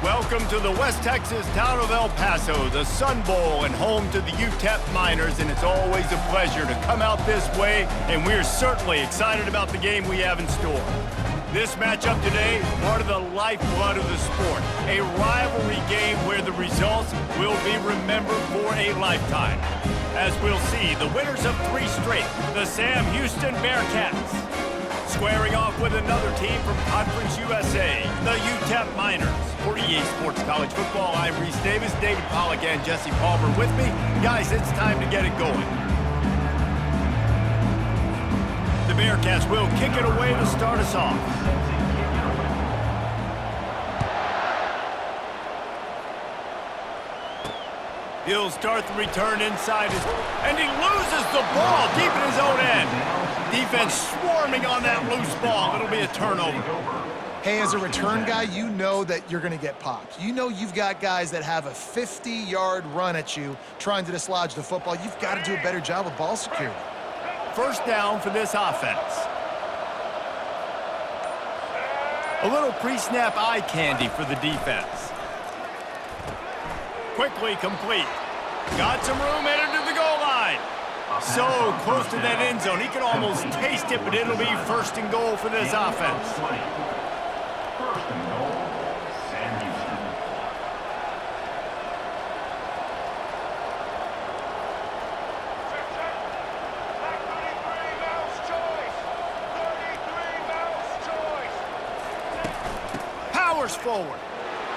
Welcome to the West Texas town of El Paso, the Sun Bowl and home to the UTEP Miners, and it's always a pleasure to come out this way, and we're certainly excited about the game we have in store. This matchup today, part of the lifeblood of the sport, a rivalry game where the results will be remembered for a lifetime. As we'll see, the winners of 3 straight, the Sam Houston Bearcats, squaring off with another team from Conference USA, the UTEP Miners. For EA Sports College Football, I'm Reese Davis, David Pollack, and Jesse Palmer with me. Guys, it's time to get it going. The Bearcats will kick it away to start us off. He'll start the return inside his, and he loses the ball deep in his own end. Defense swarming on that loose ball. It'll be a turnover. Hey, as a return guy, you know that you're going to get popped. You know you've got guys that have a 50-yard run at you trying to dislodge the football. You've got to do a better job of ball security. First down for this offense. A little pre-snap eye candy for the defense. Quickly complete. Got some room headed to the goal line. So close to that end zone, he can almost taste it, but it'll be first and goal for this offense. First and goal, Sam Houston. Powers forward.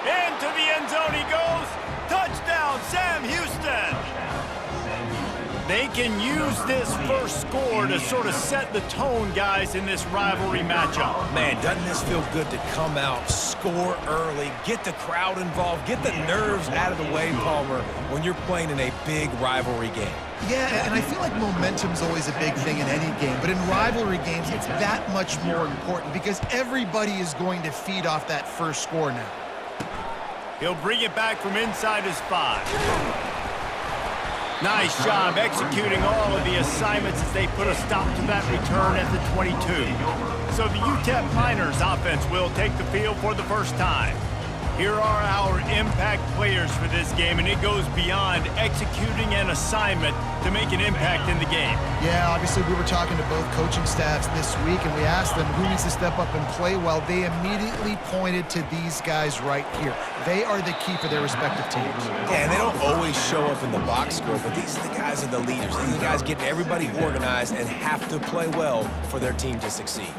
Into the end zone he goes. Touchdown, Sam Houston. They can use this first score to sort of set the tone, guys, in this rivalry matchup. Man, doesn't this feel good to come out, score early, get the crowd involved, get the nerves out of the way, Palmer, when you're playing in a big rivalry game? Yeah, and I feel like momentum's always a big thing in any game, but in rivalry games, it's that much more important because everybody is going to feed off that first score now. He'll bring it back from inside his 5. Nice job executing all of the assignments as they put a stop to that return at the 22. So the UTEP Miners offense will take the field for the first time. Here are our impact players for this game, and it goes beyond executing an assignment to make an impact in the game. Yeah, obviously we were talking to both coaching staffs this week, and we asked them who needs to step up and play well. They immediately pointed to these guys right here. They are the key for their respective teams. Yeah, and they don't always show up in the box score, but these are the guys and the leaders. These are the guys getting everybody organized and have to play well for their team to succeed.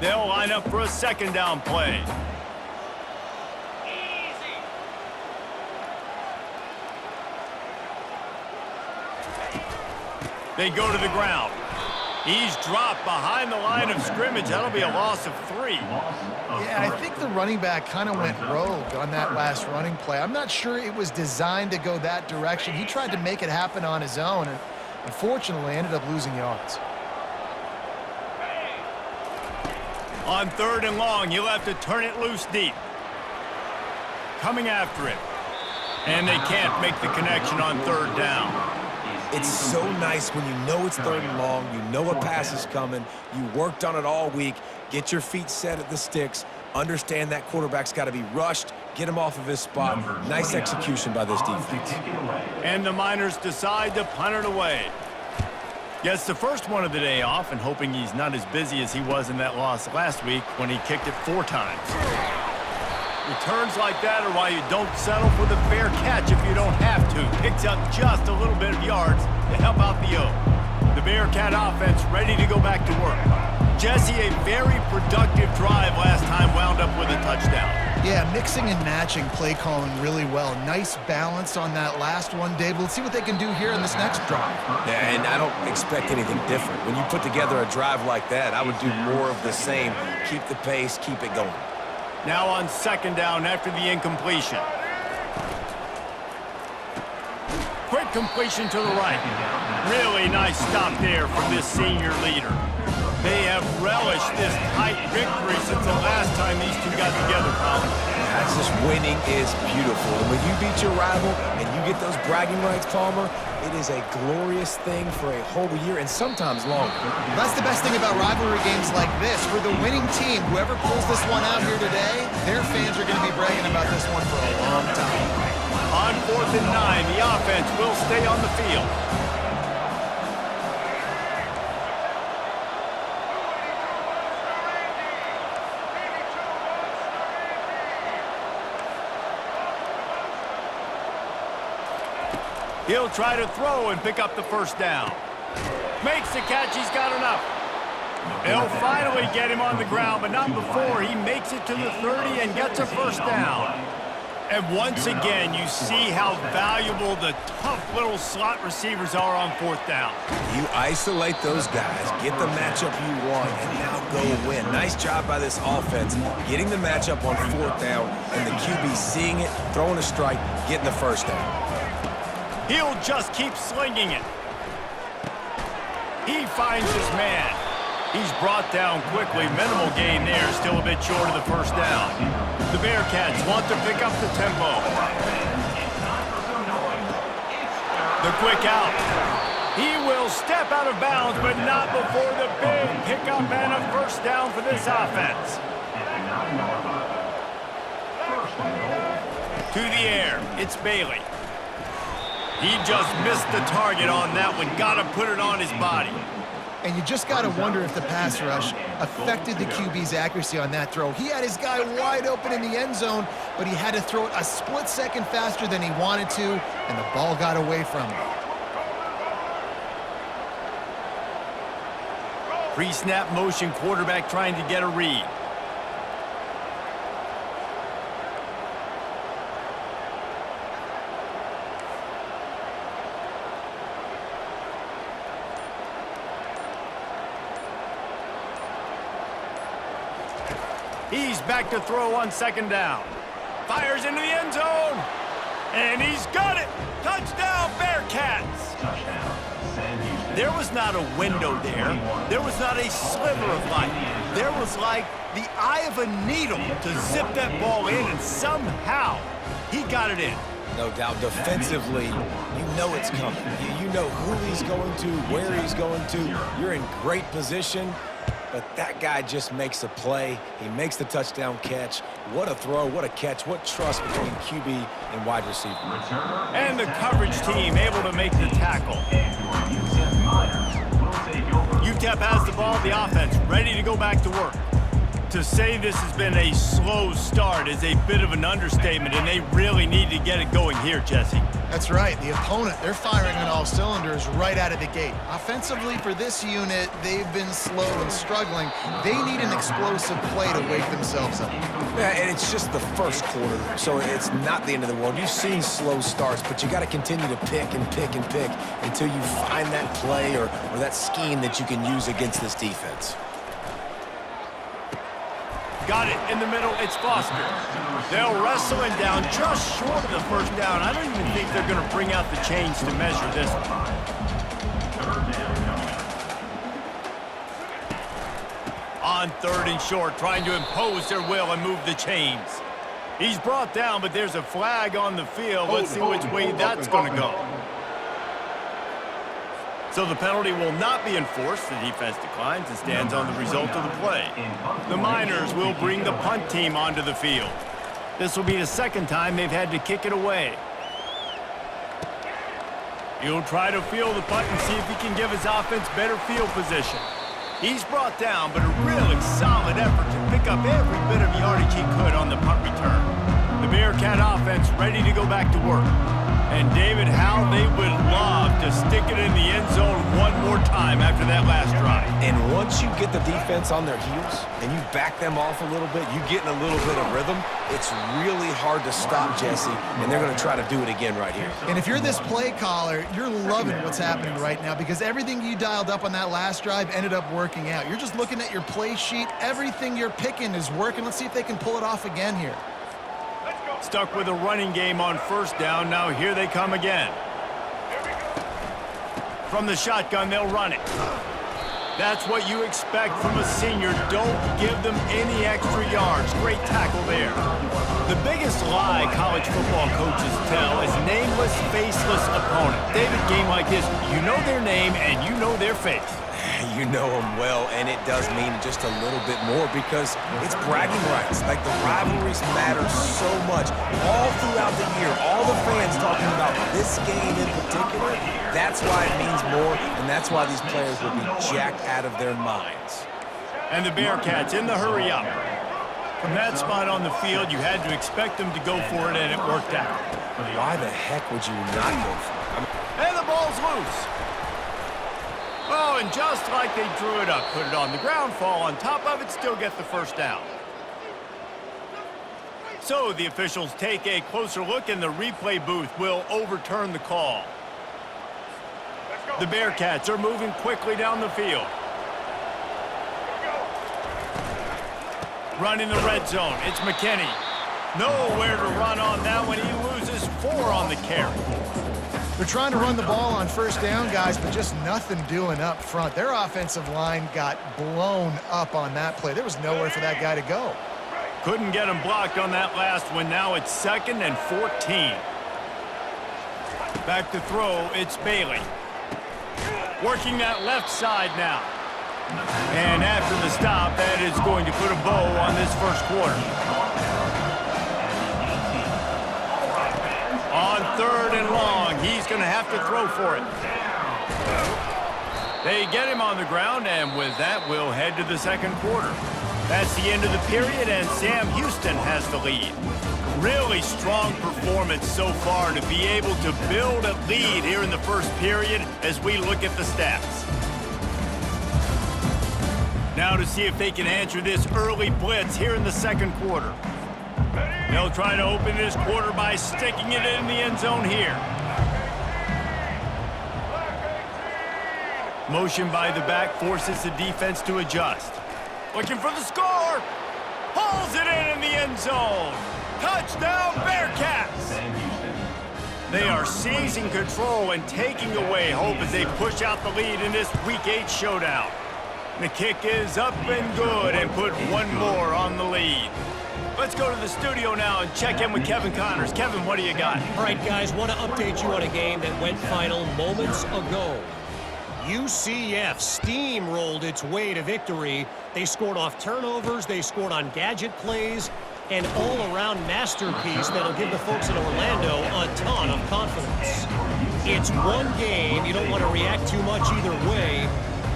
They'll line up for a second down play. They go to the ground. He's dropped behind the line of scrimmage. That'll be a loss of 3. Yeah, I think the running back kind of went rogue on that last running play. I'm not sure it was designed to go that direction. He tried to make it happen on his own, and unfortunately ended up losing yards. On 3rd and long, he'll have to turn it loose deep. Coming after it. And they can't make the connection on 3rd down. It's so nice when you know it's 3rd and long, you know a pass is coming, you worked on it all week, get your feet set at the sticks, understand that quarterback's got to be rushed, get him off of his spot. Nice execution by this defense. And the Miners decide to punt it away. Gets the first one of the day off, and hoping he's not as busy as he was in that loss last week when he kicked it 4 times. Returns like that are why you don't settle for the fair catch if you don't have to. Picks up just a little bit of yards to help out the O. The Bearcat offense ready to go back to work. Jesse, a very productive drive last time, wound up with a touchdown. Yeah, mixing and matching play calling really well. Nice balance on that last one, Dave. Let's see what they can do here in this next drive. Yeah, and I don't expect anything different. When you put together a drive like that, I would do more of the same. Keep the pace, keep it going. Now on 2nd down after the incompletion. Quick completion to the right. Really nice stop there from this senior leader. They have relished this tight victory since the last time these two got together, Colin. That's just winning is beautiful. And when you beat your rival and you get those bragging rights, Palmer, it is a glorious thing for a whole year and sometimes longer. That's the best thing about rivalry games like this. For the winning team, whoever pulls this one out here today, their fans are going to be bragging about this one for a long time. On 4th and 9, the offense will stay on the field. He'll try to throw and pick up the first down. Makes the catch, he's got enough. They'll finally get him on the ground, but not before he makes it to the 30 and gets a first down. And once again, you see how valuable the tough little slot receivers are on 4th down. You isolate those guys, get the matchup you want, and now go win. Nice job by this offense, getting the matchup on 4th down, and the QB seeing it, throwing a strike, getting the first down. He'll just keep slinging it. He finds his man. He's brought down quickly. Minimal gain there, still a bit short of the first down. The Bearcats want to pick up the tempo. The quick out. He will step out of bounds, but not before the big pickup and a first down for this offense. To the air, it's Bailey. He just missed the target on that one. Got to put it on his body. And you just got to wonder if the pass rush affected the QB's accuracy on that throw. He had his guy wide open in the end zone, but he had to throw it a split second faster than he wanted to, and the ball got away from him. Pre-snap motion, quarterback trying to get a read. He's back to throw on 2nd down. Fires into the end zone. And he's got it. Touchdown, Bearcats. There was not a window there. There was not a sliver of light. There was like the eye of a needle to zip that ball in, and somehow he got it in. No doubt, defensively, you know it's coming. You know who he's going to, where he's going to. You're in great position. But that guy just makes a play. He makes the touchdown catch. What a throw, what a catch, what trust between QB and wide receiver. And the coverage team able to make the tackle. UTEP has the ball, the offense ready to go back to work. To say this has been a slow start is a bit of an understatement, and they really need to get it going here, Jesse. That's right. The opponent, they're firing on all cylinders right out of the gate. Offensively for this unit, they've been slow and struggling. They need an explosive play to wake themselves up. Yeah, and it's just the first quarter, so it's not the end of the world. You've seen slow starts, but you got to continue to pick and pick and pick until you find that play or that scheme that you can use against this defense. Got it in the middle, it's Foster. They'll wrestle him down just short of the first down. I don't even think they're going to bring out the chains to measure this one. On 3rd and short, trying to impose their will and move the chains. He's brought down, but there's a flag on the field. Let's see which way that's going to go. So the penalty will not be enforced. The defense declines and stands on the result of the play. The Miners will bring the punt team onto the field. This will be the 2nd time they've had to kick it away. He'll try to field the punt and see if he can give his offense better field position. He's brought down, but a really solid effort to pick up every bit of yardage he could on the punt return. The Bearcat offense ready to go back to work. And David, how they would love to stick it in the end zone one more time after that last drive. And once you get the defense on their heels and you back them off a little bit, you get in a little bit of rhythm, it's really hard to stop, Jesse, and they're going to try to do it again right here. And if you're this play caller, you're loving what's happening right now because everything you dialed up on that last drive ended up working out. You're just looking at your play sheet. Everything you're picking is working. Let's see if they can pull it off again here. Stuck with a running game on 1st down. Now here they come again. From the shotgun, they'll run it. That's what you expect from a senior. Don't give them any extra yards. Great tackle there. The biggest lie college football coaches tell is nameless, faceless opponent. David, game like this, you know their name and you know their face. You know them well, and it does mean just a little bit more because it's bragging rights. Like, the rivalries matter so much all throughout the year. All the fans talking about this game in particular, that's why it means more, and that's why these players will be jacked out of their minds. And the Bearcats in the hurry up. From that spot on the field, you had to expect them to go for it, and it worked out. Why the heck would you not go for it? And the ball's loose. Oh, and just like they drew it up, put it on the ground, fall on top of it, still get the first down. So the officials take a closer look, and the replay booth will overturn the call. The Bearcats are moving quickly down the field. Running the red zone, it's McKinney. Nowhere to run on that one. He loses 4 on the carry. They're trying to run the ball on first down, guys, but just nothing doing up front. Their offensive line got blown up on that play. There was nowhere for that guy to go. Couldn't get him blocked on that last one. Now it's 2nd and 14. Back to throw, it's Bailey. Working that left side now. And after the stop, that is going to put a bow on this first quarter. On 3rd and long, he's going to have to throw for it. They get him on the ground, and with that, we'll head to the second quarter. That's the end of the period, and Sam Houston has the lead. Really strong performance so far to be able to build a lead here in the first period as we look at the stats. Now to see if they can answer this early blitz here in the second quarter. They'll try to open this quarter by sticking it in the end zone here. Motion by the back forces the defense to adjust. Looking for the score. Hauls it in the end zone. Touchdown, Bearcats! They are seizing control and taking away hope as they push out the lead in this Week 8 showdown. The kick is up and good, and put one more on the lead. Let's go to the studio now and check in with Kevin Connors. Kevin, what do you got? All right, guys, want to update you on a game that went final moments ago. UCF steamrolled its way to victory. They scored off turnovers, they scored on gadget plays, an all-around masterpiece that'll give the folks in Orlando a ton of confidence. It's one game, you don't want to react too much either way,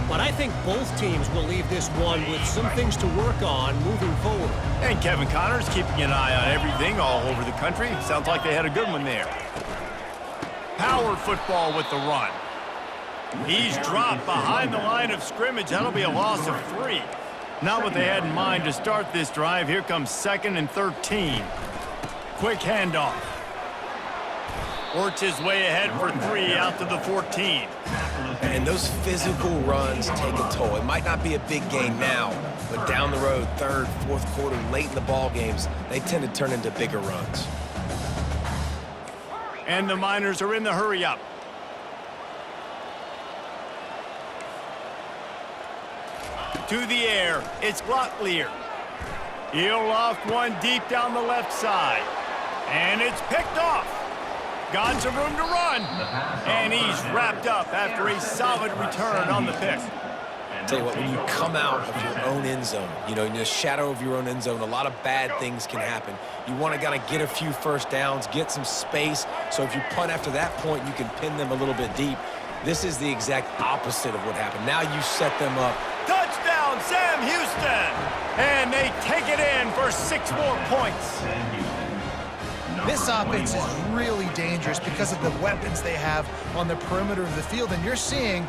but I think both teams will leave this one with some things to work on moving forward. And Kevin Connors keeping an eye on everything all over the country. Sounds like they had a good one there. Power football with the run. He's dropped behind the line of scrimmage. That'll be a loss of 3. Not what they had in mind to start this drive. Here comes 2nd and 13. Quick handoff. Works his way ahead for 3 out to the 14. And those physical runs take a toll. It might not be a big game now, but down the road, 3rd, 4th quarter, late in the ball games, they tend to turn into bigger runs. And the Miners are in the hurry up. To the air, it's Locklear. He'll loft one deep down the left side. And it's picked off. Got some room to run. And he's wrapped up after a solid return on the pick. Tell you what, when you come out of your own end zone, you know, in the shadow of your own end zone, a lot of bad things can happen. You want to kind of get a few first downs, get some space, so if you punt after that point, you can pin them a little bit deep. This is the exact opposite of what happened. Now you set them up. Touchdown, Sam Houston! And they take it in for 6 more points. This offense is really dangerous because of the weapons they have on the perimeter of the field, and you're seeing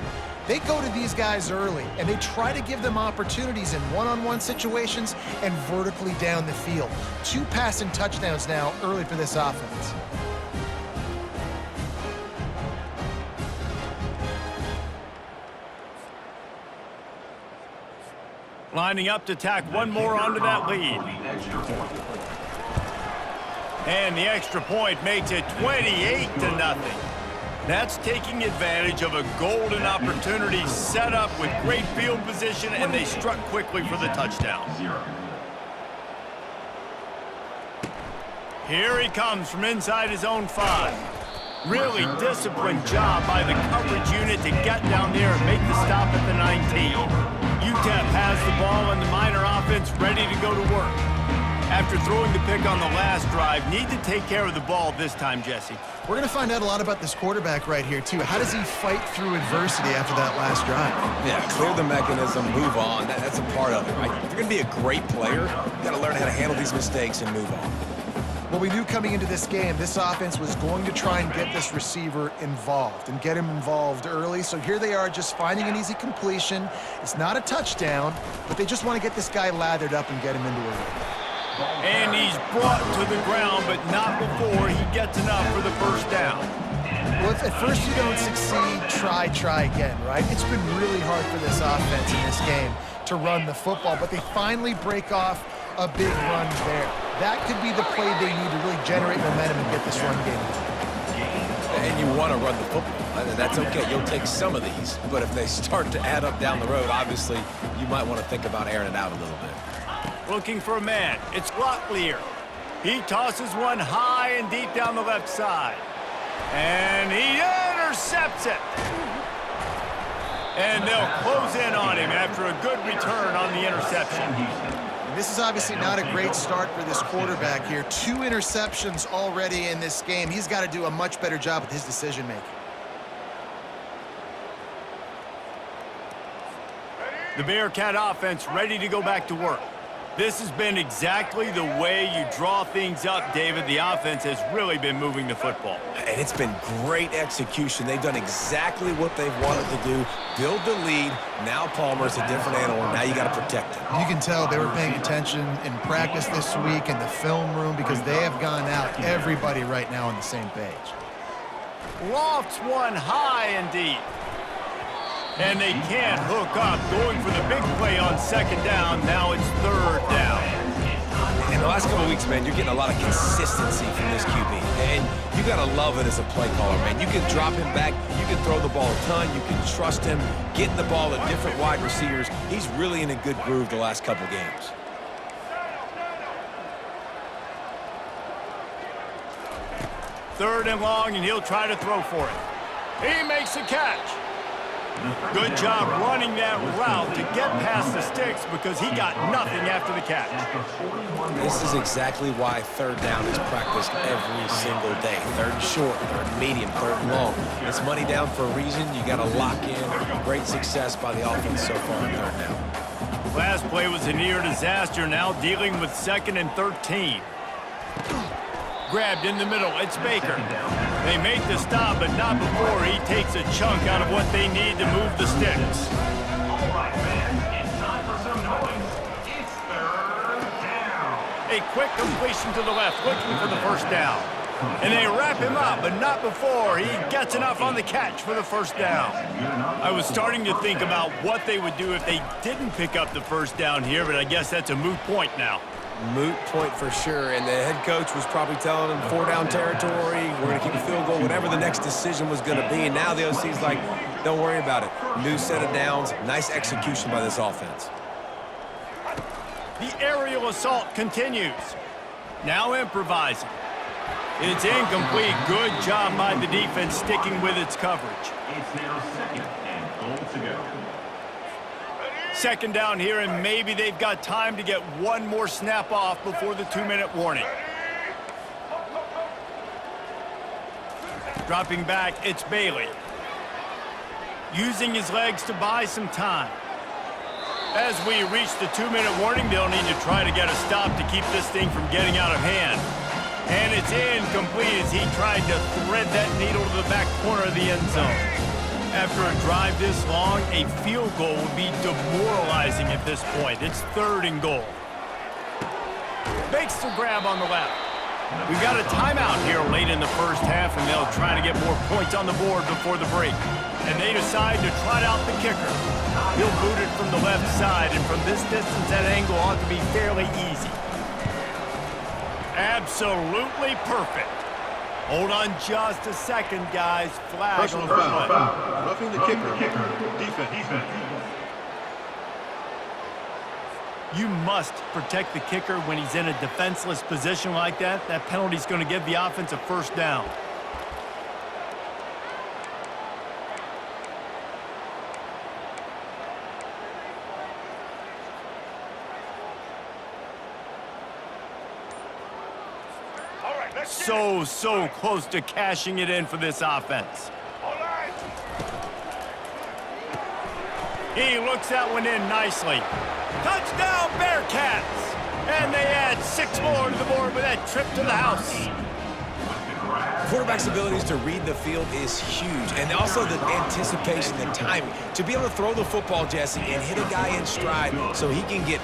they go to these guys early, and they try to give them opportunities in one-on-one situations and vertically down the field. 2 passing touchdowns now early for this offense. Lining up to tack one more onto that lead. And the extra point makes it 28-0. That's taking advantage of a golden opportunity set up with great field position, and they struck quickly for the touchdown. Here he comes from inside his own 5. Really disciplined job by the coverage unit to get down there and make the stop at the 19. UTEP has the ball and the Miner offense ready to go to work. After throwing the pick on the last drive, need to take care of the ball this time, Jesse. We're going to find out a lot about this quarterback right here, too. How does he fight through adversity after that last drive? Yeah, clear the mechanism, move on. That's a part of it, right? If you're going to be a great player, you got to learn how to handle these mistakes and move on. Well, we knew coming into this game, this offense was going to try and get this receiver involved and get him involved early. So here they are just finding an easy completion. It's not a touchdown, but they just want to get this guy lathered up and get him into a rhythm. And he's brought to the ground, but not before he gets enough for the first down. Well, if at first you don't succeed, try again, right? It's been really hard for this offense in this game to run the football, but they finally break off a big run there. That could be the play they need to really generate momentum and get this run game going. And you want to run the football. That's okay. You'll take some of these. But if they start to add up down the road, obviously, you might want to think about airing it out a little bit. Looking for a man. It's Locklear. He tosses one high and deep down the left side. And he intercepts it. And they'll close in on him after a good return on the interception. This is obviously not a great start for this quarterback here. 2 interceptions already in this game. He's got to do a much better job with his decision-making. The Bearcat offense ready to go back to work. This has been exactly the way you draw things up, David. The offense has really been moving the football. And it's been great execution. They've done exactly what they've wanted to do. Build the lead. Now Palmer's a different animal. Now you got to protect him. You can tell they were paying attention in practice this week in the film room because they have gone out, everybody right now on the same page. Lofts one high and deep. And they can't hook up. Going for the big play on second down. Now it's third down. In the last couple of weeks, man, you're getting a lot of consistency from this QB. And you got to love it as a play caller, man. You can drop him back. You can throw the ball a ton. You can trust him, getting the ball at different wide receivers. He's really in a good groove the last couple games. Third and long, and he'll try to throw for it. He makes a catch. Good job running that route to get past the sticks because he got nothing after the catch. This is exactly why third down is practiced every single day. Third and short, third and medium, third and long. It's money down for a reason. You got to lock in. Great success by the offense so far in third down. Last play was a near disaster. Now dealing with 2nd and 13. Grabbed in the middle. It's Baker. They make the stop, but not before he takes a chunk out of what they need to move the sticks. All right, fans, it's time for some noise. It's third down. A quick completion to the left, looking for the first down. And they wrap him up, but not before he gets enough on the catch for the first down. I was starting to think about what they would do if they didn't pick up the first down here, but I guess that's a moot point now. Moot point for sure, and the head coach was probably telling him 4-down territory, we're going to keep a field goal, whatever the next decision was going to be, and now the OC's like, don't worry about it. New set of downs, nice execution by this offense. The aerial assault continues. Now improvising. It's incomplete. Good job by the defense sticking with its coverage. It's now 2nd and goal to go. Second down here, and maybe they've got time to get one more snap off before the 2-minute warning. Dropping back, it's Bailey. Using his legs to buy some time. As we reach the 2-minute warning, they'll need to try to get a stop to keep this thing from getting out of hand. And it's incomplete as he tried to thread that needle to the back corner of the end zone. After a drive this long, a field goal would be demoralizing at this point. It's 3rd and goal. Makes the grab on the left. We've got a timeout here late in the first half, and they'll try to get more points on the board before the break. And they decide to trot out the kicker. He'll boot it from the left side, and from this distance, that angle ought to be fairly easy. Absolutely perfect. Hold on just a second, guys. Flag on Personal the foul. play. Roughing the kicker. Defense. You must protect the kicker when he's in a defenseless position like that. That penalty's going to give the offense a first down. So close to cashing it in for this offense. He looks that one in nicely. Touchdown, Bearcats! And they add 6 more to the board with that trip to the house. Quarterback's abilities to read the field is huge, and also the anticipation, the timing. To be able to throw the football, Jesse, and hit a guy in stride so he can get...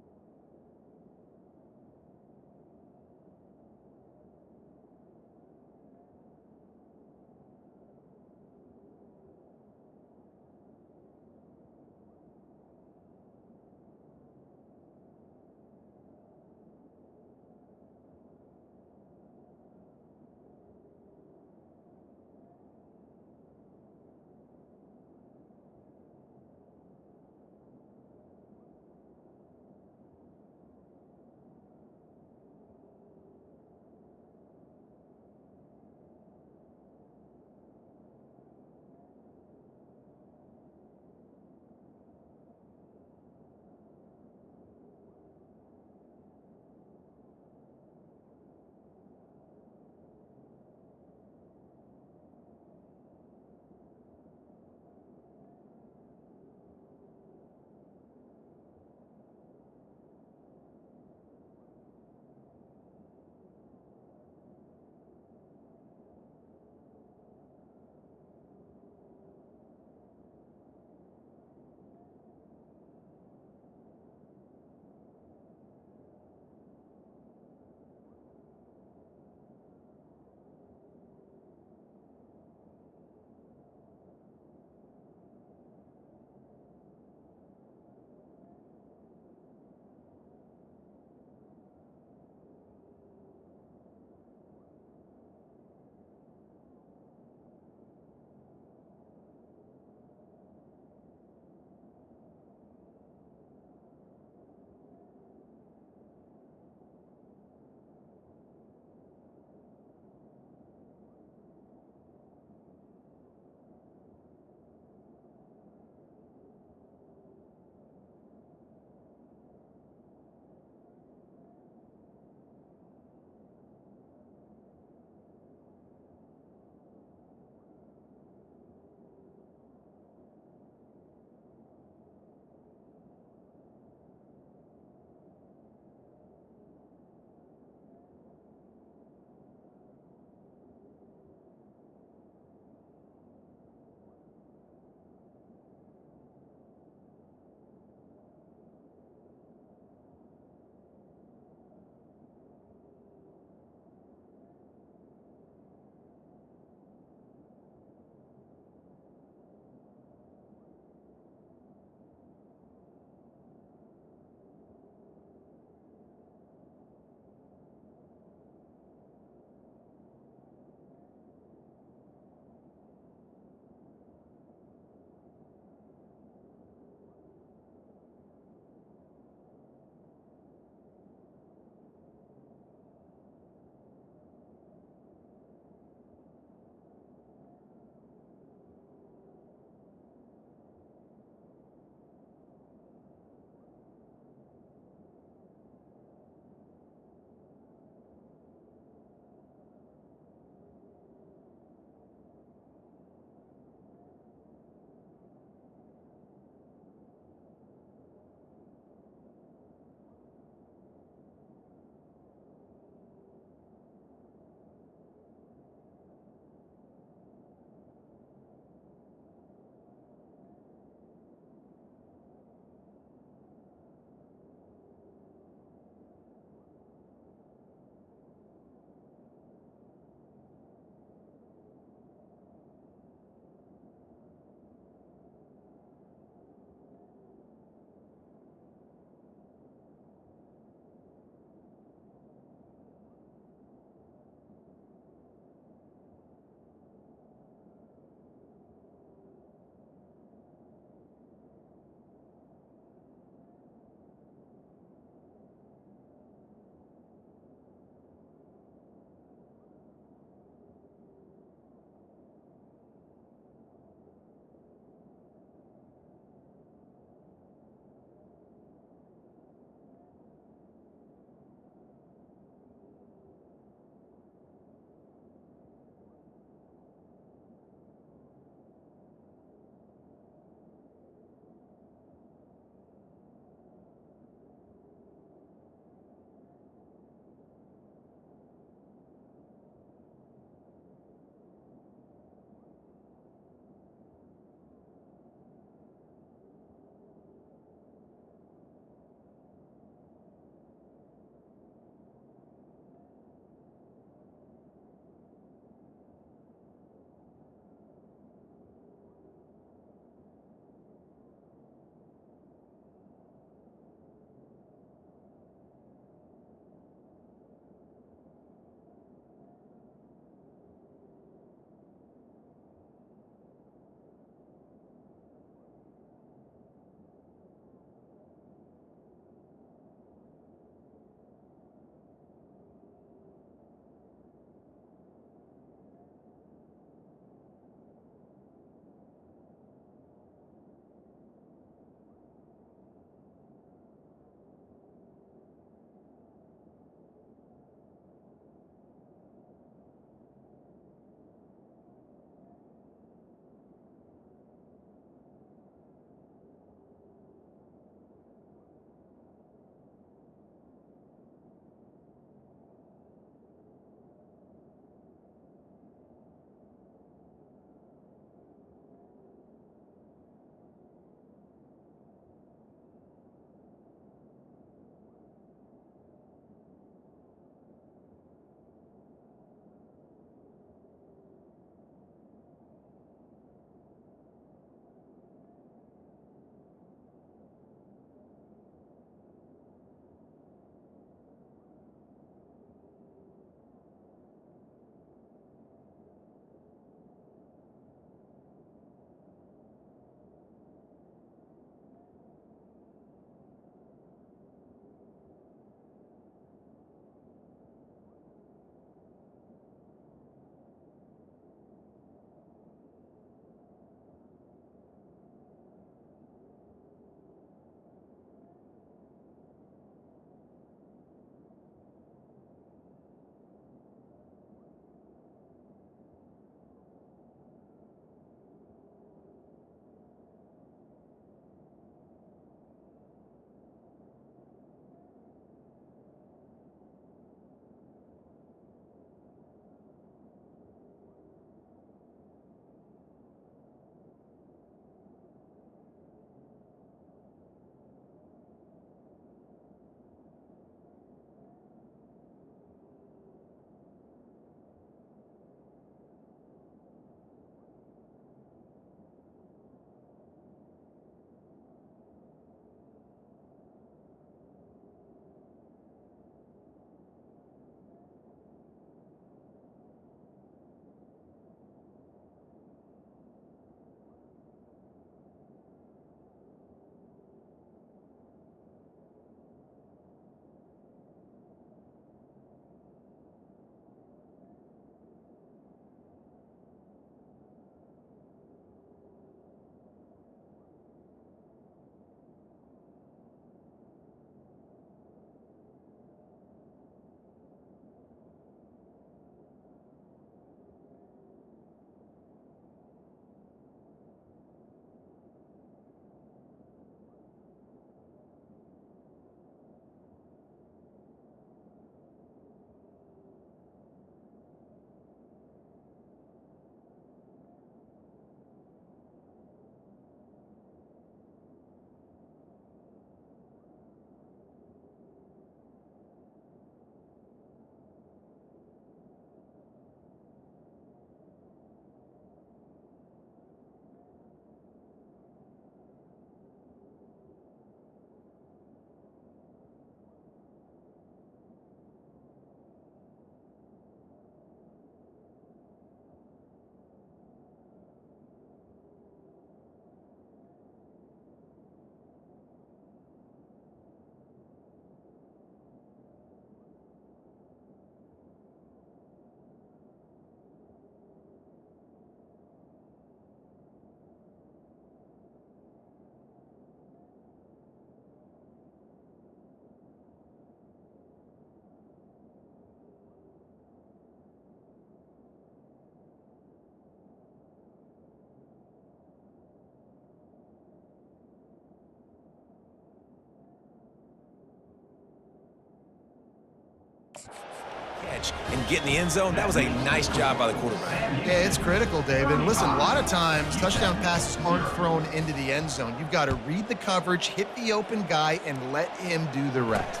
Catch and get in the end zone. That was a nice job by the quarterback. Yeah, it's critical, David. And listen, a lot of times touchdown passes aren't thrown into the end zone. You've got to read the coverage, hit the open guy, and let him do the rest.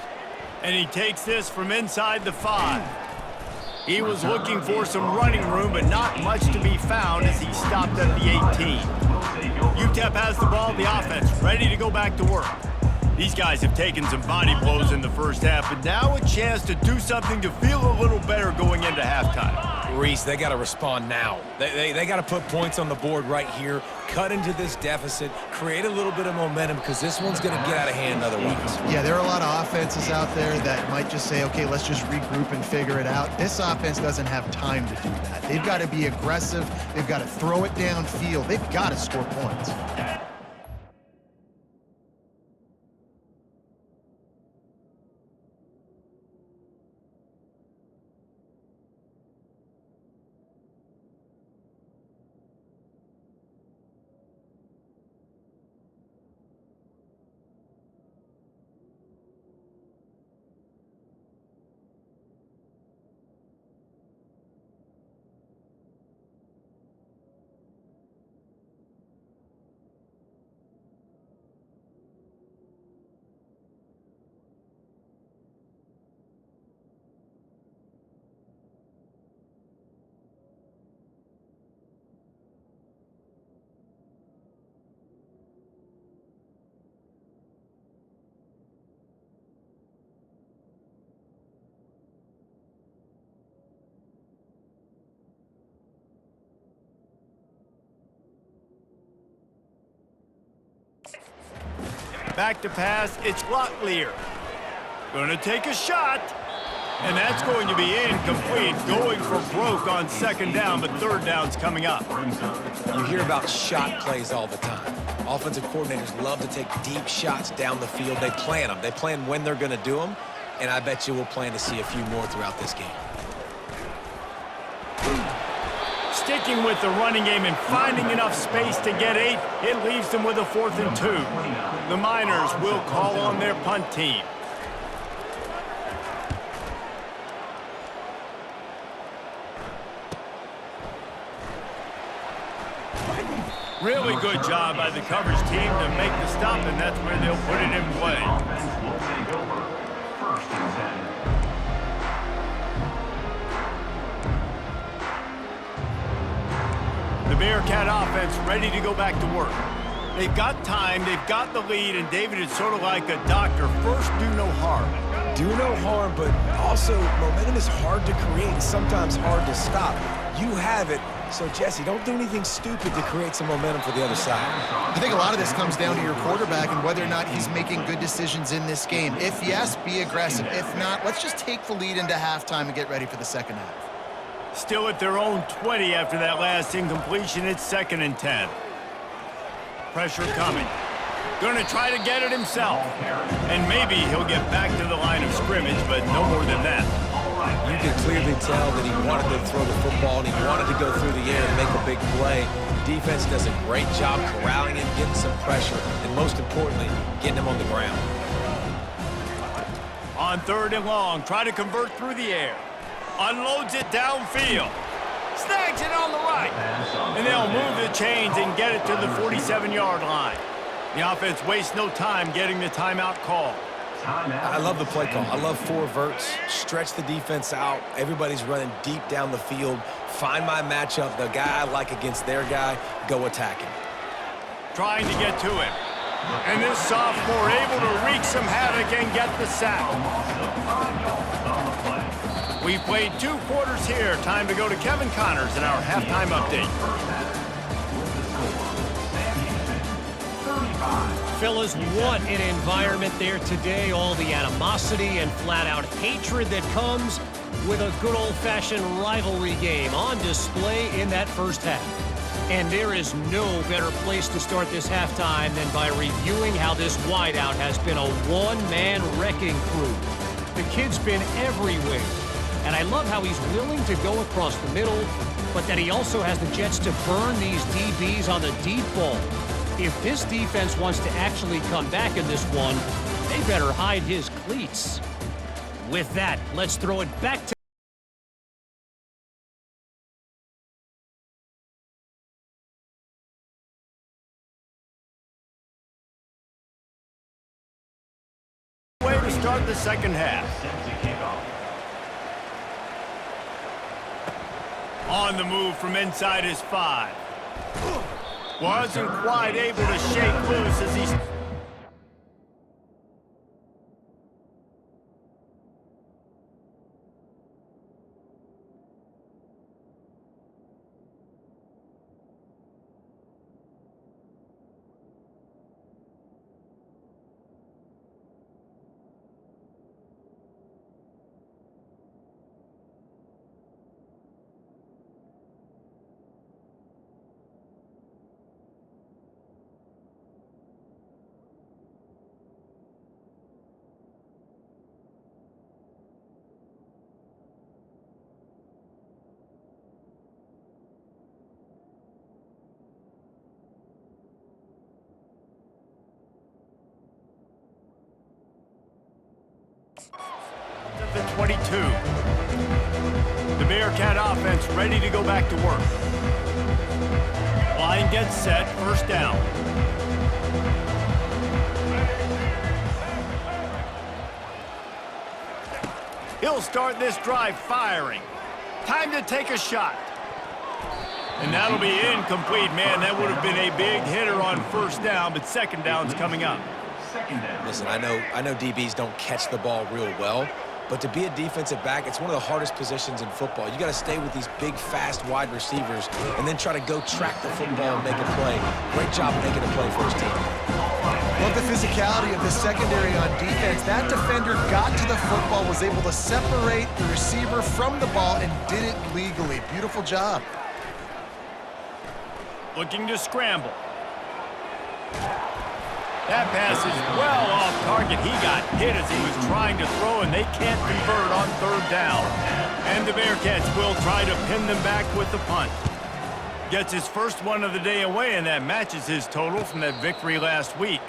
And he takes this from inside the 5. He was looking for some running room, but not much to be found as he stopped at the 18. UTEP has the ball, the offense ready to go back to work. These guys have taken some body blows in the first half, but now a chance to do something to feel a little better going into halftime. Reese, they got to respond now. They got to put points on the board right here, cut into this deficit, create a little bit of momentum because this one's going to get out of hand otherwise. Yeah, there are a lot of offenses out there that might just say, okay, let's just regroup and figure it out. This offense doesn't have time to do that. They've got to be aggressive. They've got to throw it downfield. They've got to score points. Back to pass, it's Locklear. Gonna take a shot, and that's going to be incomplete. Going for broke on second down, but third down's coming up. You hear about shot plays all the time. Offensive coordinators love to take deep shots down the field. They plan them. They plan when they're going to do them, and I bet you we'll plan to see a few more throughout this game. Sticking with the running game and finding enough space to get 8, it leaves them with a 4th and 2. The Miners will call on their punt team. Really good job by the coverage team to make the stop, and that's where they'll put it in play. Offense will take over. 1st and 10. The Bearcat offense ready to go back to work. They've got time, they've got the lead, and David is sort of like a doctor. First, do no harm. Do no harm, but also momentum is hard to create and sometimes hard to stop. You have it, so Jesse, don't do anything stupid to create some momentum for the other side. I think a lot of this comes down to your quarterback and whether or not he's making good decisions in this game. If yes, be aggressive. If not, let's just take the lead into halftime and get ready for the second half. Still at their own 20 after that last incompletion. It's 2nd and 10. Pressure coming. Going to try to get it himself. And maybe he'll get back to the line of scrimmage, but no more than that. You can clearly tell that he wanted to throw the football and he wanted to go through the air and make a big play. Defense does a great job corralling him, getting some pressure, and most importantly, getting him on the ground. On 3rd and long, try to convert through the air. Unloads it downfield. Snags it on the right. And they'll move the chains and get it to the 47-yard line. The offense wastes no time getting the timeout call. I love the play call. I love 4 verts. Stretch the defense out. Everybody's running deep down the field. Find my matchup, the guy I like against their guy. Go attack him. Trying to get to him. And this sophomore able to wreak some havoc and get the sack. We've played 2 quarters here. Time to go to Kevin Connors in our halftime update. Fellas, what an environment there today. All the animosity and flat-out hatred that comes with a good old-fashioned rivalry game on display in that first half. And there is no better place to start this halftime than by reviewing how this wideout has been a one-man wrecking crew. The kid's been everywhere. And I love how he's willing to go across the middle, but that he also has the jets to burn these DBs on the deep ball. If this defense wants to actually come back in this one, they better hide his cleats. With that, let's throw it back to... Way to start the second half. Set to kick off. On the move from inside his 5. Wasn't quite able to shake loose as he... The 22. The Bearcat offense ready to go back to work. Line gets set, first down. He'll start this drive firing. Time to take a shot. And that'll be incomplete, man. That would have been a big hitter on first down, but second down's coming up. Second down. Listen, I know DBs don't catch the ball real well, but to be a defensive back, it's one of the hardest positions in football. You got to stay with these big, fast, wide receivers and then try to go track the football and make a play. Great job making a play for his team. Love the physicality of the secondary on defense. That defender got to the football, was able to separate the receiver from the ball, and did it legally. Beautiful job. Looking to scramble. That pass is well off target. He got hit as he was trying to throw, and they can't convert on third down. And the Bearcats will try to pin them back with the punt. Gets his first one of the day away, and that matches his total from that victory last week.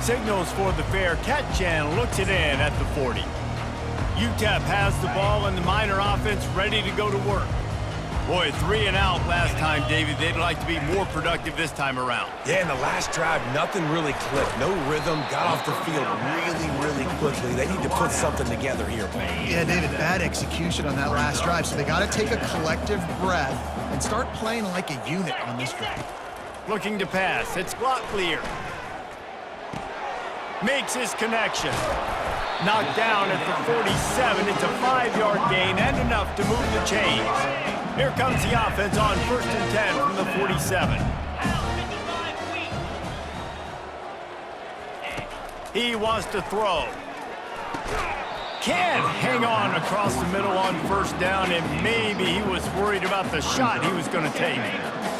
Signals for the Bearcat channel, looks it in at the 40. UTEP has the ball, and the Miner offense ready to go to work. Boy, 3 and out last time, David. They'd like to be more productive this time around. Yeah, in the last drive, nothing really clicked. No rhythm, got off the field really quickly. They need to put something together here, man. Yeah, David, bad execution on that last drive, so they got to take a collective breath and start playing like a unit on this drive. Looking to pass. It's Locklear. Makes his connection. Knocked down at the 47. It's a 5-yard gain and enough to move the chains. Here comes the offense on 1st and 10 from the 47. He wants to throw. Can't hang on across the middle on first down, and maybe he was worried about the shot he was going to take.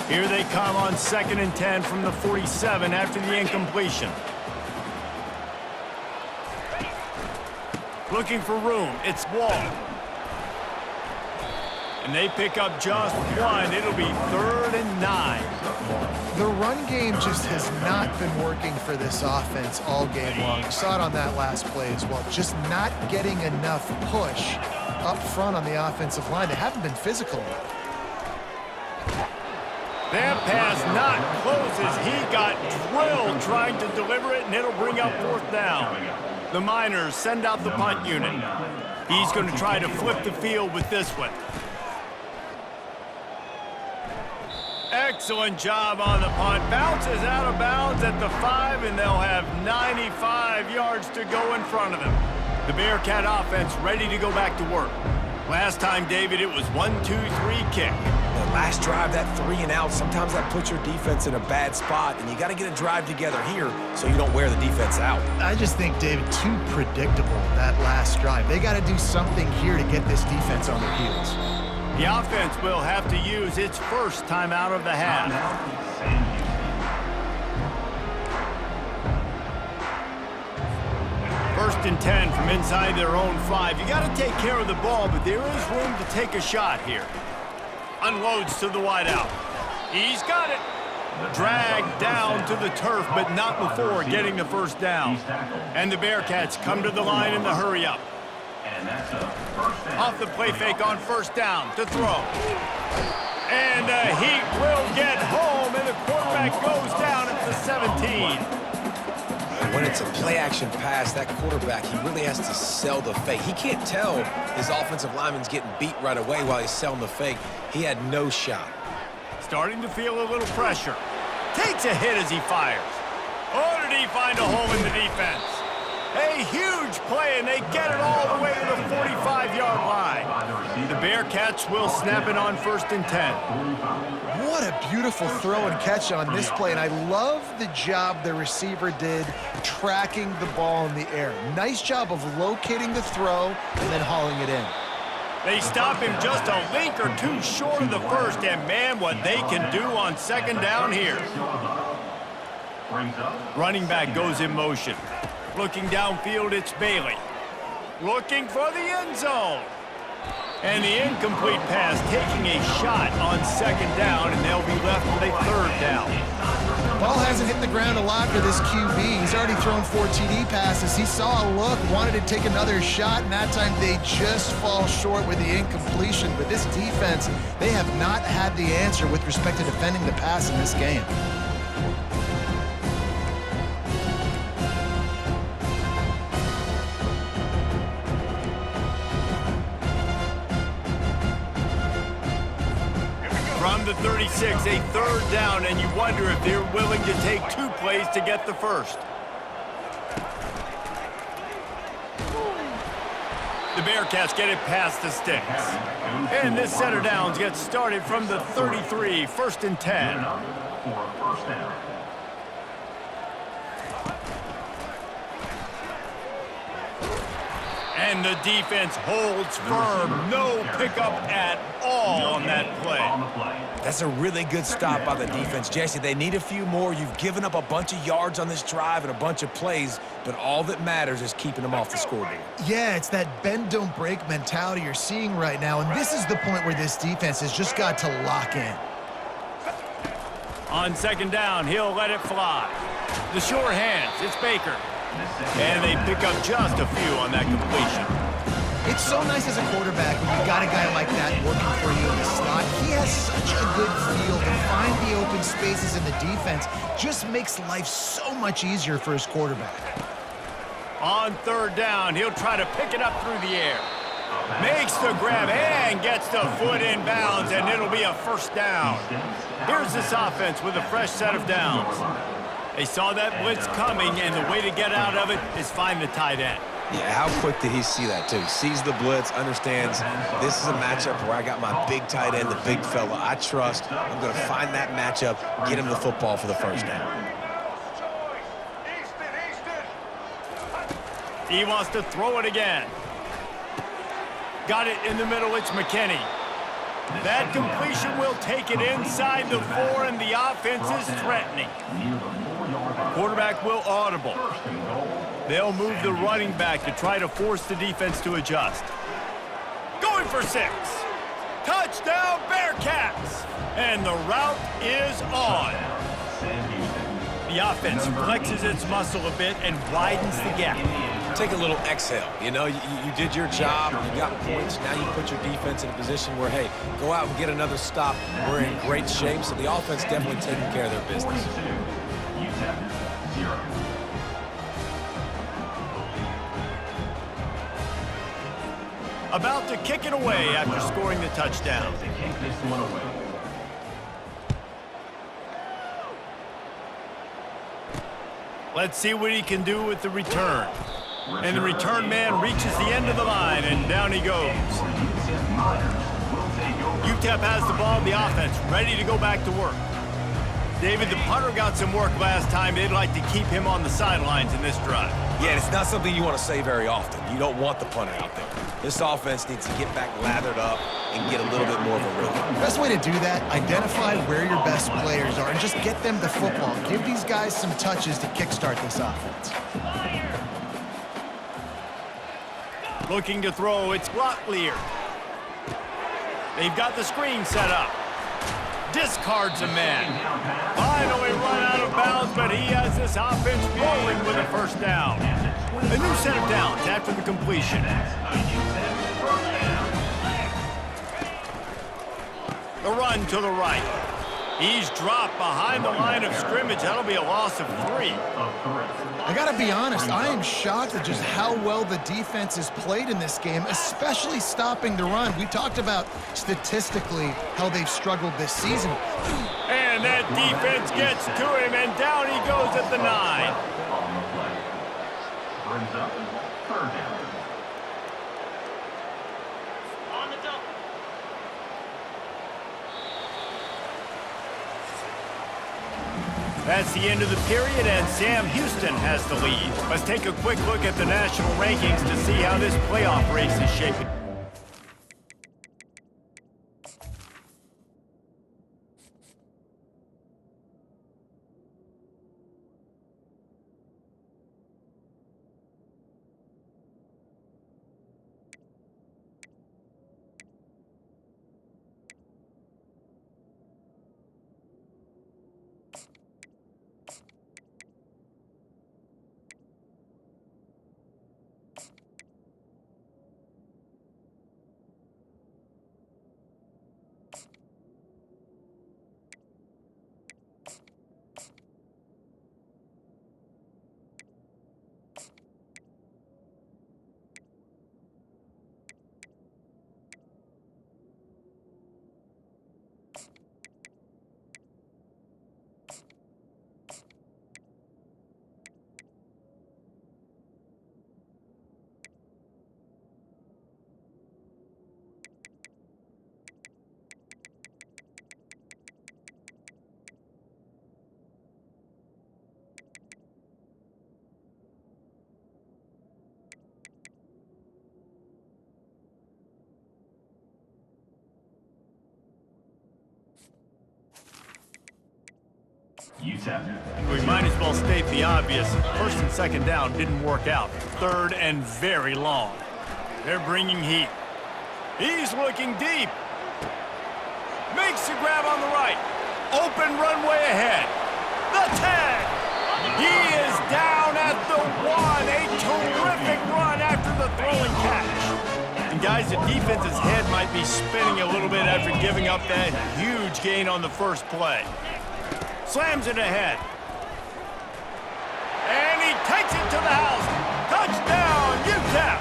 Here they come on 2nd and 10 from the 47 after the incompletion. Looking for room. It's Wall. And they pick up just one. It'll be 3rd and 9. The run game just has not been working for this offense all game long. You saw it on that last play as well. Just not getting enough push up front on the offensive line. They haven't been physical enough. That pass not closes. He got drilled trying to deliver it, and it'll bring up 4th down. The Miners send out the punt unit. He's going to try to flip the field with this one. Excellent job on the punt. Bounces out of bounds at the 5, and they'll have 95 yards to go in front of them. The Bearcat offense ready to go back to work. Last time, David, it was 1-2-3 kick. The last drive, that 3 and out, sometimes that puts your defense in a bad spot, and you got to get a drive together here so you don't wear the defense out. I just think, David, too predictable that last drive. They got to do something here to get this defense on their heels. The offense will have to use its first timeout of the half. First and 10 from inside their own 5. You got to take care of the ball, but there is room to take a shot here. Unloads to the wideout. He's got it. Dragged down to the turf, but not before getting the first down. And the Bearcats come to the line in the hurry-up. And that's a first down. Off the play fake on first down to throw. And Heat will get home, and the quarterback goes down at the 17. When it's a play-action pass, that quarterback, he really has to sell the fake. He can't tell his offensive lineman's getting beat right away while he's selling the fake. He had no shot. Starting to feel a little pressure. Takes a hit as he fires. Oh, did he find a hole in the defense? A huge play, and they get it all the way to the 45-yard line. The Bearcats will snap it on 1st and 10. What a beautiful throw and catch on this play, and I love the job the receiver did tracking the ball in the air. Nice job of locating the throw and then hauling it in. They stop him just a link or two short of the first, and man, what they can do on 2nd down here. Running back goes in motion. Looking downfield, it's Bailey. Looking for the end zone. And the incomplete pass taking a shot on 2nd down, and they'll be left with a 3rd down. Ball hasn't hit the ground a lot for this QB. He's already thrown 4 TD passes. He saw a look, wanted to take another shot, and that time they just fall short with the incompletion. But this defense, they have not had the answer with respect to defending the pass in this game. From the 36, a 3rd down, and you wonder if they're willing to take 2 plays to get the first. The Bearcats get it past the sticks. And this set of downs gets started from the 33, 1st and 10. And the defense holds firm. No pickup at all on that play. That's a really good stop by the defense. Jesse, they need a few more. You've given up a bunch of yards on this drive and a bunch of plays, but all that matters is keeping them off the scoreboard. Yeah, it's that bend, don't break mentality you're seeing right now, and this is the point where this defense has just got to lock in. On 2nd down, he'll let it fly. The sure hands, it's Baker. And they pick up just a few on that completion. It's so nice as a quarterback when you've got a guy like that working for you in the slot. He has such a good feel to find the open spaces in the defense. Just makes life so much easier for his quarterback. On 3rd down, he'll try to pick it up through the air. Makes the grab and gets the foot in bounds, and it'll be a 1st down. Here's this offense with a fresh set of downs. They saw that blitz coming, and the way to get out of it is find the tight end. Yeah, how quick did he see that, too? Sees the blitz, understands this is a matchup where I got my big tight end, the big fella I trust. I'm going to find that matchup, get him the football for the 1st down. He wants to throw it again. Got it in the middle, it's McKinney. That completion will take it inside the 4, and the offense is threatening. Quarterback will audible. They'll move the running back to try to force the defense to adjust. Going for 6. Touchdown, Bearcats! And the route is on. The offense flexes its muscle a bit and widens the gap. Take a little exhale. You know, you did your job, you got points. Now you put your defense in a position where, hey, go out and get another stop. We're in great shape, so the offense definitely taking care of their business. About to kick it away after scoring the touchdown. Let's see what he can do with the return. And the return man reaches the end of the line, and down he goes. UTEP has the ball, the offense ready to go back to work. David, the punter got some work last time. They'd like to keep him on the sidelines in this drive. Yeah, it's not something you want to say very often. You don't want the punter out there. This offense needs to get back lathered up and get a little bit more of a rhythm. Best way to do that, identify where your best players are and just get them the football. Give these guys some touches to kickstart this offense. Looking to throw, it's Locklear. They've got the screen set up. Discards a man. Finally run out of bounds, but he has this offense rolling with a 1st down. A new set of downs after the completion. The run to the right. He's dropped behind the line of scrimmage. That'll be a loss of 3. I got to be honest, I am shocked at just how well the defense has played in this game, especially stopping the run. We talked about statistically how they've struggled this season. And that defense gets to him, and down he goes at the 9. Brings up 3rd down. That's the end of the period, and Sam Houston has the lead. Let's take a quick look at the national rankings to see how this playoff race is shaping. We might as well state the obvious. 1st and 2nd down didn't work out. 3rd and very long. They're bringing heat. He's looking deep. Makes the grab on the right. Open runway ahead. The 10. He is down at the 1. A terrific run after the throwing catch. And guys, the defense's head might be spinning a little bit after giving up that huge gain on the first play. Slams it ahead. And he takes it to the house. Touchdown, UTEP!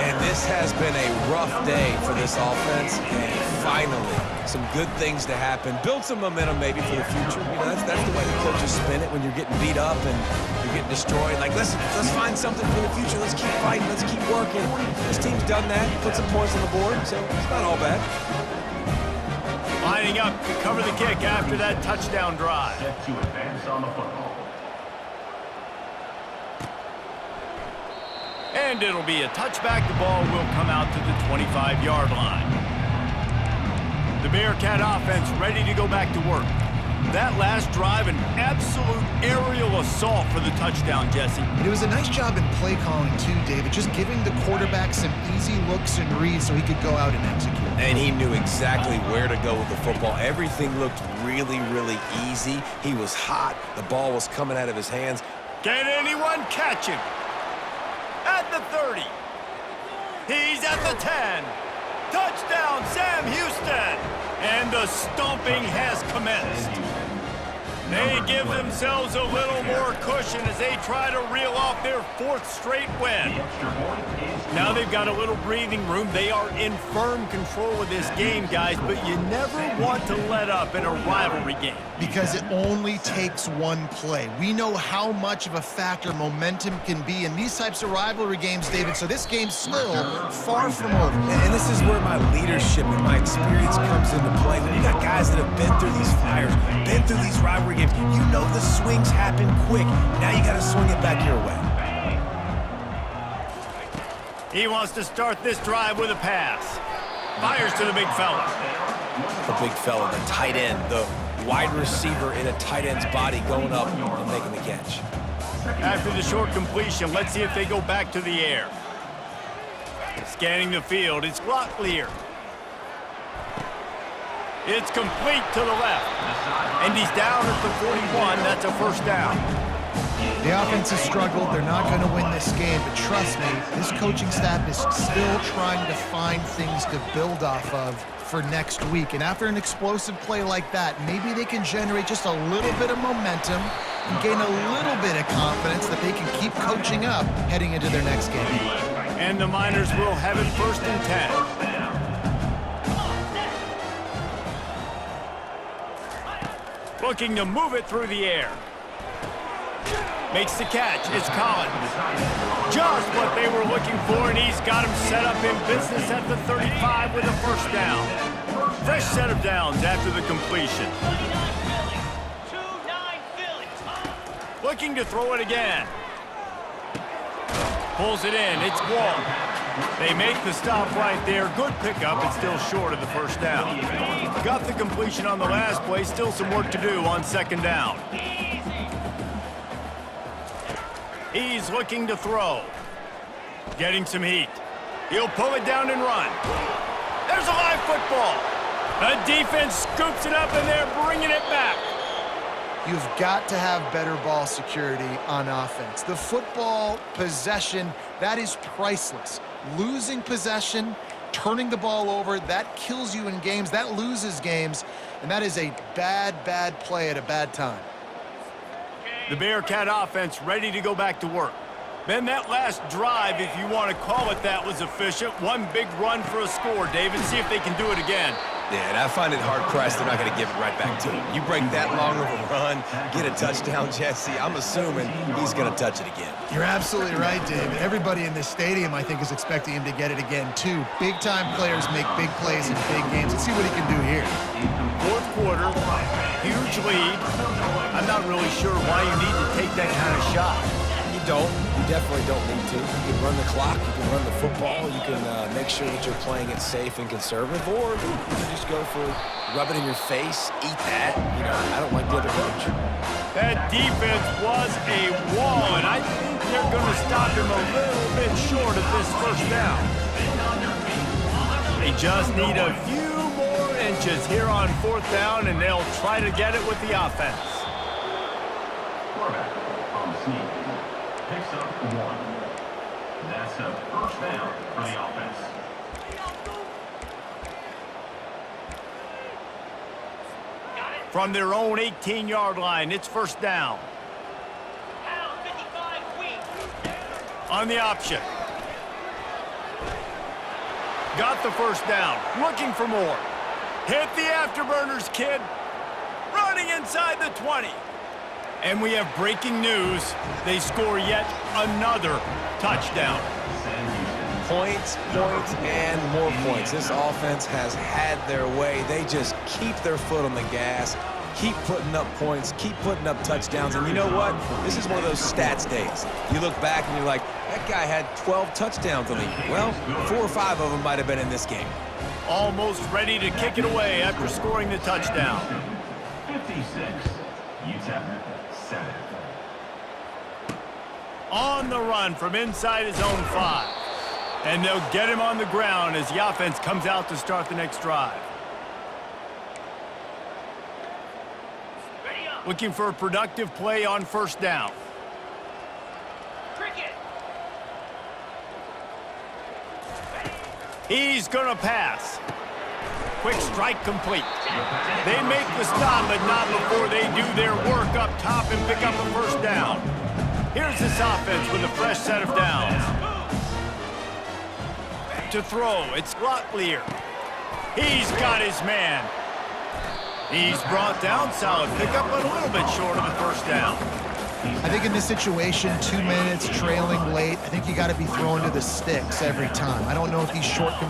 And this has been a rough day for this offense, and finally, some good things to happen. Build some momentum maybe for the future. You know, that's the way the coaches spin it when you're getting beat up and you're getting destroyed. Like, let's find something for the future. Let's keep fighting. Let's keep working. This team's done that. Put some points on the board, so it's not all bad. Lining up to cover the kick after that touchdown drive. Set to advance on the football. And it'll be a touchback. The ball will come out to the 25-yard line. The Bearcat offense ready to go back to work. That last drive, an absolute aerial assault for the touchdown, Jesse. It was a nice job in play calling too, David, just giving the quarterback some easy looks and reads so he could go out and execute. And he knew exactly where to go with the football. Everything looked really, really easy. He was hot. The ball was coming out of his hands. Can anyone catch him? At the 30. He's at the 10. Touchdown, Sam Houston. And the stomping has commenced. They give themselves a little more cushion as they try to reel off their 4th straight win. Now they've got a little breathing room. They are in firm control of this game, guys, but you never want to let up in a rivalry game. Because it only takes one play. We know how much of a factor momentum can be in these types of rivalry games, David, so this game's still far from over. And this is where my leadership and my experience comes into play. When you got guys that have been through these fires, been through these rivalry games, you know the swings happen quick. Now you got to swing it back your way. He wants to start this drive with a pass. Fires to the big fella. The big fella, the tight end, the wide receiver in a tight end's body going up and making the catch. After the short completion, let's see if they go back to the air. Scanning the field, it's Locklear. It's complete to the left. And he's down at the 41. That's a 1st down. The offense has struggled. They're not going to win this game, but trust me, this coaching staff is still trying to find things to build off of for next week. And after an explosive play like that, maybe they can generate just a little bit of momentum and gain a little bit of confidence that they can keep coaching up heading into their next game. And the Miners will have it 1st and 10. Looking to move it through the air. Makes the catch. It's Collins. Just what they were looking for, and he's got him set up in business at the 35 with a 1st down. Fresh set of downs after the completion. Looking to throw it again. Pulls it in. It's Wall. They make the stop right there. Good pickup. It's still short of the 1st down. Got the completion on the last play. Still some work to do on 2nd down. He's looking to throw. Getting some heat. He'll pull it down and run. There's a live football. The defense scoops it up, and they're bringing it back. You've got to have better ball security on offense. The football possession, that is priceless. Losing possession, turning the ball over, that kills you in games. That loses games, and that is a bad, bad play at a bad time. The Bearcat offense ready to go back to work. Then that last drive, if you want to call it that, was efficient. One big run for a score, David. See if they can do it again. Yeah, and I find it hard-pressed they're not going to give it right back to him. You break that long of a run, get a touchdown, Jesse, I'm assuming he's going to touch it again. You're absolutely right, David. Everybody in this stadium, I think, is expecting him to get it again, too. Big-time players make big plays in big games. Let's see what he can do here. 4th quarter, huge lead. I'm not really sure why you need to take that kind of shot. You don't. You definitely don't need to. You can run the clock, you can run the football, you can make sure that you're playing it safe and conservative, or you can just go for rub it in your face, eat that. You know, I don't like the other coach. That defense was a wall, and I think they're going to stop him a little bit short of this 1st down. They just need a few more inches here on 4th down, and they'll try to get it with the offense. Quarterback on the sneak. Picks up 1. That's a 1st down for the offense. From their own 18-yard line, it's 1st down. On the option. Got the 1st down. Looking for more. Hit the afterburners, kid. Running inside the 20. And we have breaking news. They score yet another touchdown. Points, and more points. This offense has had their way. They just keep their foot on the gas, keep putting up points, keep putting up touchdowns. And you know what? This is one of those stats days. You look back and you're like, that guy had 12 touchdowns on the year. Well, 4 or 5 of them might have been in this game. Almost ready to kick it away after scoring the touchdown. 56. UTEP 7. On the run from inside his own 5. And they'll get him on the ground as the offense comes out to start the next drive. Looking for a productive play on 1st down. He's going to pass. Quick strike complete. They make the stop, but not before they do their work up top and pick up a 1st down. Here's this offense with a fresh set of downs. To throw, it's Locklear. He's got his man. He's brought down. Solid pickup, but a little bit short of the 1st down. I think in this situation, 2 minutes, trailing late, I think you got to be throwing to the sticks every time. I don't know if he's short